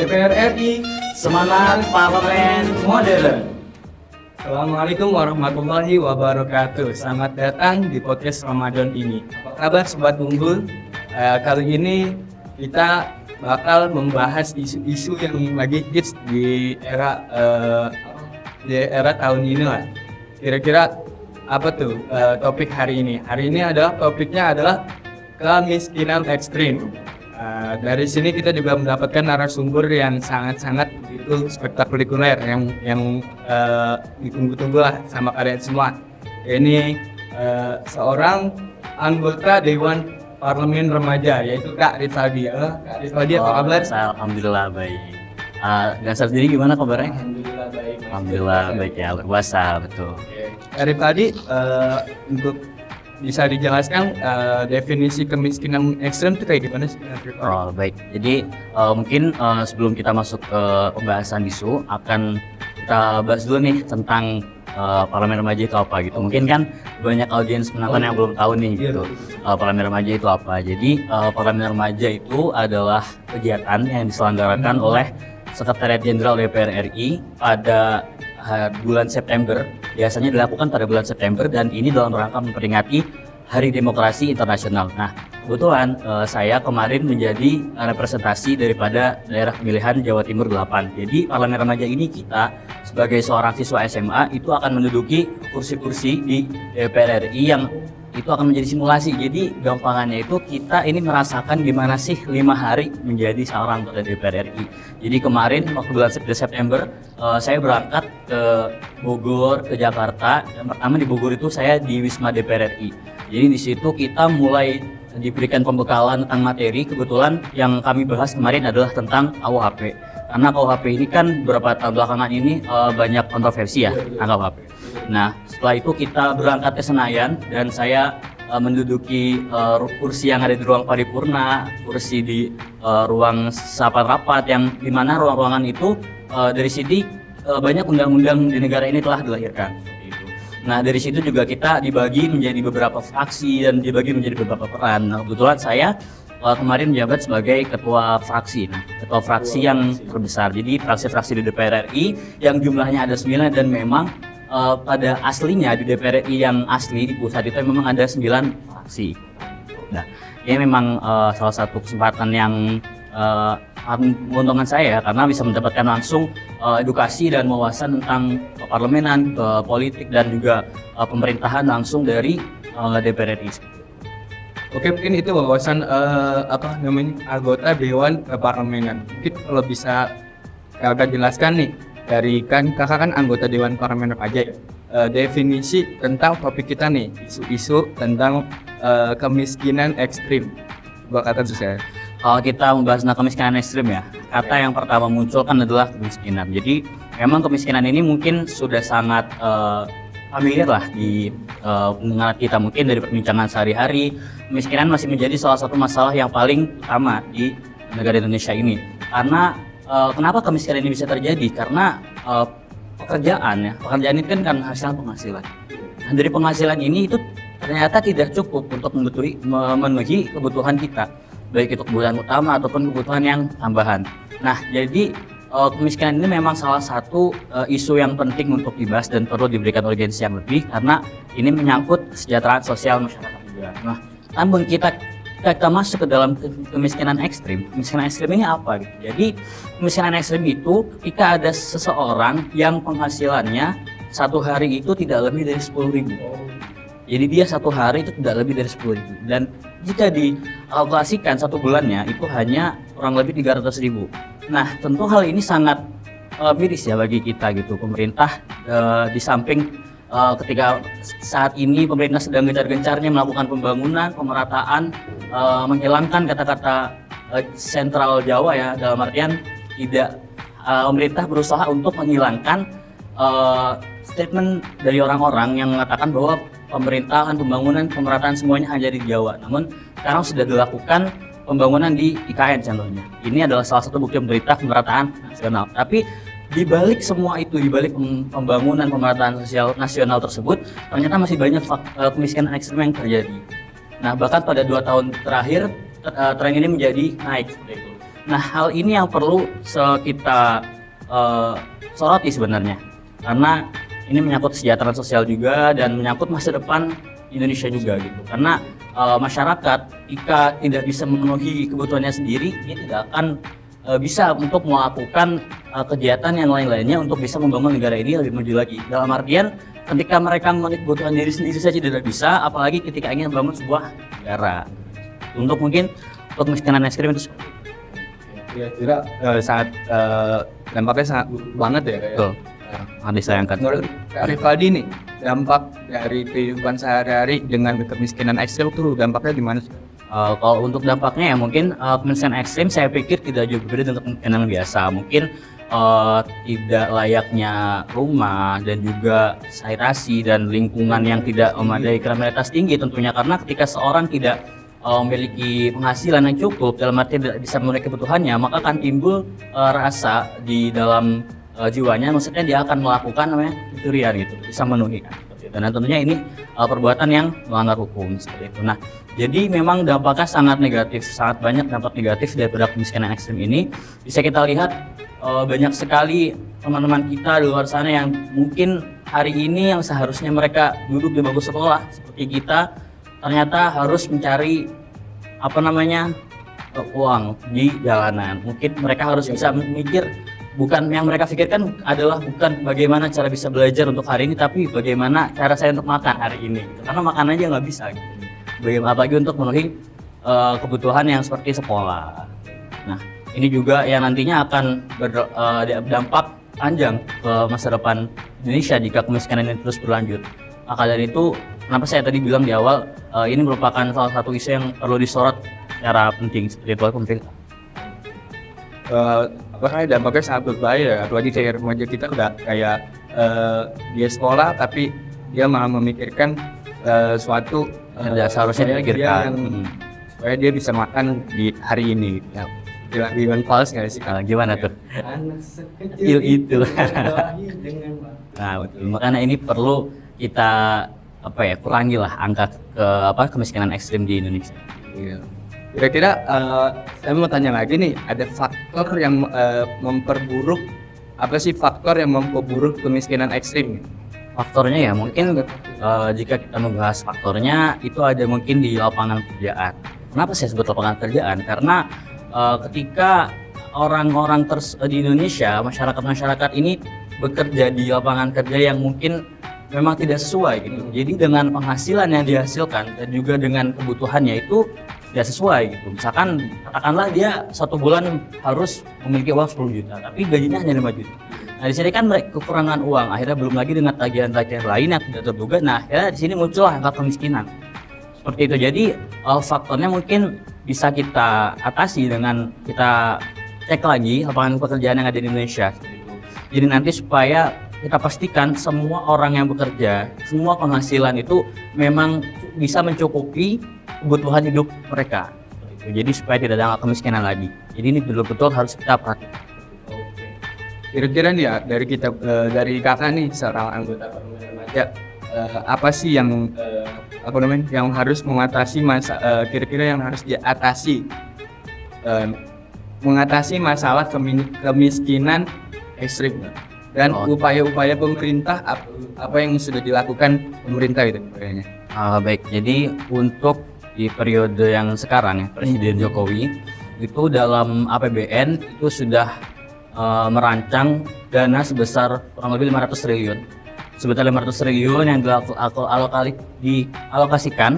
DPR RI, semangat parlemen modern. Assalamualaikum warahmatullahi wabarakatuh. Selamat datang di podcast Ramadan ini. Apa kabar Sobat Unggul? Kali ini kita bakal membahas isu-isu yang lagi hits di era tahun ini lah. Kira-kira apa tuh topik hari ini? Hari ini topiknya adalah kemiskinan ekstrim. Dari sini kita juga mendapatkan narasumber yang sangat-sangat itu spektakuler yang ditunggu-tunggu lah sama kalian semua. Ini seorang anggota Dewan Parlemen Remaja yaitu Kak Rifaldi. Kak Rifaldi apa kabar? Alhamdulillah baik. Dasar sendiri gimana kabarnya? Alhamdulillah baik. Alhamdulillah baik ya, berpuasa betul. Kak Rifaldi, untuk bisa dijelaskan definisi kemiskinan ekstrem itu kayak gimana sih? Oh baik, jadi mungkin sebelum kita masuk ke pembahasan isu akan kita bahas dulu nih tentang parlemen remaja itu apa gitu. Mungkin kan banyak audiens penonton yang belum tahu nih gitu parlemen remaja itu apa. Jadi parlemen remaja itu adalah kegiatan yang diselenggarakan oleh Sekretariat Jenderal DPR RI pada bulan September, biasanya dilakukan pada bulan September, dan ini dalam rangka memperingati Hari Demokrasi Internasional. Nah, kebetulan saya kemarin menjadi representasi daripada daerah pemilihan Jawa Timur 8. Jadi parlemen remaja ini kita sebagai seorang siswa SMA itu akan menduduki kursi-kursi di DPR RI yang itu akan menjadi simulasi. Jadi gampangannya itu kita ini merasakan gimana sih 5 hari menjadi seorang anggota DPR RI. Jadi kemarin waktu bulan September saya berangkat ke Bogor, ke Jakarta. Yang pertama di Bogor itu saya di Wisma DPR RI. Jadi di situ kita mulai diberikan pembekalan tentang materi. Kebetulan yang kami bahas kemarin adalah tentang KUHP. Karena KUHP ini kan beberapa tahun belakangan ini banyak kontroversi ya tentang KUHP. Nah, setelah itu kita berangkat ke Senayan dan saya menduduki kursi yang ada di ruang paripurna, kursi di ruang sapan rapat, yang dimana ruang-ruangan itu dari sini banyak undang-undang di negara ini telah dilahirkan. Nah, dari situ juga kita dibagi menjadi beberapa fraksi dan dibagi menjadi beberapa peran. Nah, kebetulan saya kemarin menjabat sebagai ketua fraksi. Nah, ketua fraksi yang terbesar. Jadi fraksi-fraksi di DPR RI yang jumlahnya ada 9, dan memang pada aslinya di DPR RI yang asli di pusat itu memang ada 9 fraksi. Nah, ini memang salah satu kesempatan yang menguntungkan saya karena bisa mendapatkan langsung edukasi dan wawasan tentang parlemenan, politik, dan juga pemerintahan langsung dari DPR RI. Oke, mungkin itu wawasan anggota Dewan Keparlemenan. Mungkin kalau bisa kakak jelaskan nih, dari kan kakak kan anggota Dewan Parlemen Remaja ya. Definisi tentang topik kita nih, isu-isu tentang kemiskinan ekstrim. Kata saya. Kalau kita membahas tentang kemiskinan ekstrim ya, kata yang pertama muncul kan adalah kemiskinan. Jadi memang kemiskinan ini mungkin sudah sangat familiar lah di pendengar kita, mungkin dari perbincangan sehari-hari. Kemiskinan masih menjadi salah satu masalah yang paling utama di negara Indonesia ini. Karena kenapa kemiskinan ini bisa terjadi? Karena pekerjaan ini kan hasil penghasilan. Nah, dari penghasilan ini itu ternyata tidak cukup untuk memenuhi kebutuhan kita, baik itu kebutuhan utama ataupun kebutuhan yang tambahan. Nah, jadi kemiskinan ini memang salah satu isu yang penting untuk dibahas dan perlu diberikan urgensi yang lebih, karena ini menyangkut kesejahteraan sosial masyarakat juga. Nah, namun kita masuk ke dalam kemiskinan ekstrim. Kemiskinan ekstrim ini apa gitu? Jadi kemiskinan ekstrim itu ketika ada seseorang yang penghasilannya satu hari itu tidak lebih dari 10.000. Jadi dia satu hari itu tidak lebih dari 10.000, dan jika dikalkulasikan satu bulannya itu hanya kurang lebih 300.000. Nah, tentu hal ini sangat miris ya bagi kita gitu. Pemerintah di samping ketika saat ini pemerintah sedang gencar-gencarnya melakukan pembangunan, pemerataan, menghilangkan kata-kata sentral Jawa ya, dalam artian tidak pemerintah berusaha untuk menghilangkan statement dari orang-orang yang mengatakan bahwa pemerintahan, pembangunan, pemerataan semuanya hanya di Jawa. Namun sekarang sudah dilakukan pembangunan di IKN contohnya. Ini adalah salah satu bukti pemerintah pemerataan nasional. Tapi di balik semua itu, di balik pembangunan pemerataan sosial nasional tersebut, ternyata masih banyak kemiskinan ekstrem yang terjadi. Nah, bahkan pada 2 tahun terakhir tren ini menjadi naik seperti itu. Nah, hal ini yang perlu kita soroti sebenarnya, karena ini menyangkut kesejahteraan sosial juga dan menyangkut masa depan Indonesia juga gitu. Karena masyarakat jika tidak bisa memenuhi kebutuhannya sendiri, dia tidak akan bisa untuk melakukan kegiatan yang lain-lainnya untuk bisa membangun negara ini lebih maju lagi. Dalam artian ketika mereka memenuhi kebutuhan diri sendiri saja tidak bisa, apalagi ketika ingin membangun sebuah negara. Untuk mungkin untuk kemiskinan ekstrim itu Kira-kira sangat dampaknya sangat buruk banget ya kayak. betul, sangat disayangkan. Menurut Kak Rivaldi nih, dampak dari kehidupan sehari-hari dengan kemiskinan ekstrem tuh dampaknya gimana sih? Kalau untuk dampaknya ya mungkin kemiskinan ekstrim saya pikir tidak jauh berbeda dengan kemiskinan biasa. Mungkin tidak layaknya rumah dan juga sanitasi dan lingkungan yang tidak memadai kriminalitas tinggi tentunya, karena ketika seorang tidak memiliki penghasilan yang cukup dalam arti tidak bisa memenuhi kebutuhannya, maka akan timbul rasa di dalam jiwanya, maksudnya dia akan melakukan namanya pencurian gitu, bisa memenuhi kan. Dan tentunya ini perbuatan yang melanggar hukum seperti itu. Nah, jadi memang dampaknya sangat negatif, sangat banyak dampak negatif daripada kemiskinan ekstrim ini. Bisa kita lihat banyak sekali teman-teman kita di luar sana yang mungkin hari ini yang seharusnya mereka duduk di bangku sekolah seperti kita, ternyata harus mencari uang di jalanan. Mungkin mereka harus bisa mikir, bukan yang mereka pikirkan adalah bukan bagaimana cara bisa belajar untuk hari ini, tapi bagaimana cara saya untuk makan hari ini. Karena makan aja nggak bisa. Gitu. Bagaimana apalagi untuk memenuhi kebutuhan yang seperti sekolah. Nah, ini juga yang nantinya akan berdampak panjang ke masa depan Indonesia jika kemiskinan ini terus berlanjut. Maka dari itu, kenapa saya tadi bilang di awal, ini merupakan salah satu isu yang perlu disorot secara penting seperti itu pemerintah. Makanya dampaknya sangat berbahaya, apalagi kayak remaja kita udah kayak dia sekolah tapi dia malah memikirkan suatu seharusnya dia pikirkan supaya dia bisa makan di hari ini. Ya, bilang fals nggak sih? Gimana tuh? Anak sekecil itu. berkelahi dengan Nah, betul. Makanya ini perlu kita kurangi lah angka kemiskinan ekstrim di Indonesia. Iya. Kira-kira saya mau tanya lagi nih, ada faktor yang memperburuk, apa sih faktor yang memperburuk kemiskinan ekstrim? Faktornya ya mungkin jika kita membahas faktornya itu ada mungkin di lapangan pekerjaan. Kenapa saya sebut lapangan pekerjaan? Karena ketika orang-orang di Indonesia, masyarakat ini bekerja di lapangan kerja yang mungkin memang tidak sesuai gitu. Jadi dengan penghasilan yang dihasilkan dan juga dengan kebutuhannya itu tidak sesuai gitu. Misalkan katakanlah dia 1 bulan harus memiliki uang 10 juta, tapi gajinya hanya 5 juta. Nah di sini kan kekurangan uang, akhirnya belum lagi dengan tagihan-tagihan lain yang tidak terduga. Nah akhirnya di sini muncul angka kemiskinan. Seperti itu. Jadi faktornya mungkin bisa kita atasi dengan kita cek lagi lapangan pekerjaan yang ada di Indonesia. Jadi nanti supaya kita pastikan semua orang yang bekerja, semua penghasilan itu memang bisa mencukupi kebutuhan hidup mereka. Jadi supaya tidak ada kemiskinan lagi. Jadi ini betul-betul harus kita perhatikan. Kira-kira nih ya dari kakak nih seorang anggota parlemen remaja, apa sih yang yang harus mengatasi kira-kira yang harus diatasi mengatasi masalah kemiskinan ekstrim dan upaya-upaya pemerintah apa yang sudah dilakukan pemerintah itu kayaknya. Baik, jadi untuk di periode yang sekarang ya, Presiden Jokowi itu dalam APBN itu sudah merancang dana sebesar kurang lebih 500 triliun. Sebesar 500 triliun yang dialokasikan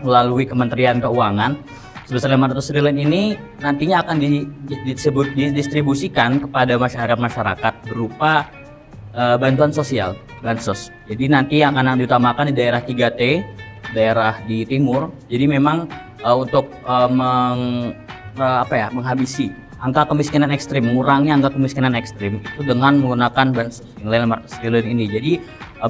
melalui Kementerian Keuangan. Sebesar 500 triliun ini nantinya akan didistribusikan kepada masyarakat berupa bantuan sosial, bansos. Jadi nanti yang akan diutamakan di daerah 3T, daerah di timur. Jadi memang untuk menghabisi angka kemiskinan ekstrim, mengurangi angka kemiskinan ekstrim itu dengan menggunakan bansos nilai 500 triliun ini. Jadi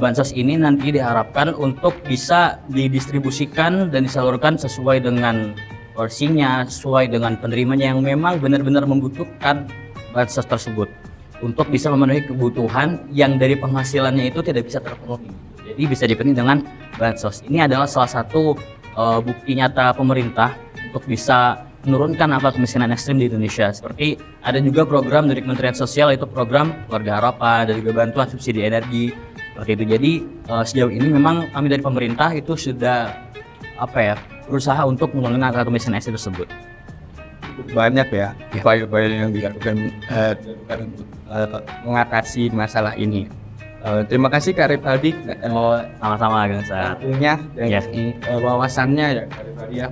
bansos ini nanti diharapkan untuk bisa didistribusikan dan disalurkan sesuai dengan porsinya, sesuai dengan penerimanya yang memang benar-benar membutuhkan bansos tersebut untuk bisa memenuhi kebutuhan yang dari penghasilannya itu tidak bisa terpenuhi. Jadi bisa dipenuhi dengan bansos. Ini adalah salah satu bukti nyata pemerintah untuk bisa menurunkan angka kemiskinan ekstrim di Indonesia. Seperti ada juga program dari Kementerian Sosial, itu program Keluarga Harapan, dan juga bantuan subsidi energi seperti itu. Jadi sejauh ini memang kami dari pemerintah itu sudah berusaha untuk menurunkan angka kemiskinan ekstrim tersebut. Banyak ya upaya-upaya yang dilakukan untuk mengatasi masalah ini. Terima kasih Kak Rivaldi Sama-sama Kang Saan. waktunya dan Yes. wawasannya ya Kak Rivaldi ya.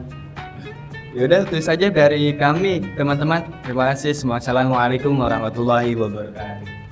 Yaudah itu saja dari kami teman-teman. Terima kasih. Wassalamualaikum warahmatullahi wabarakatuh.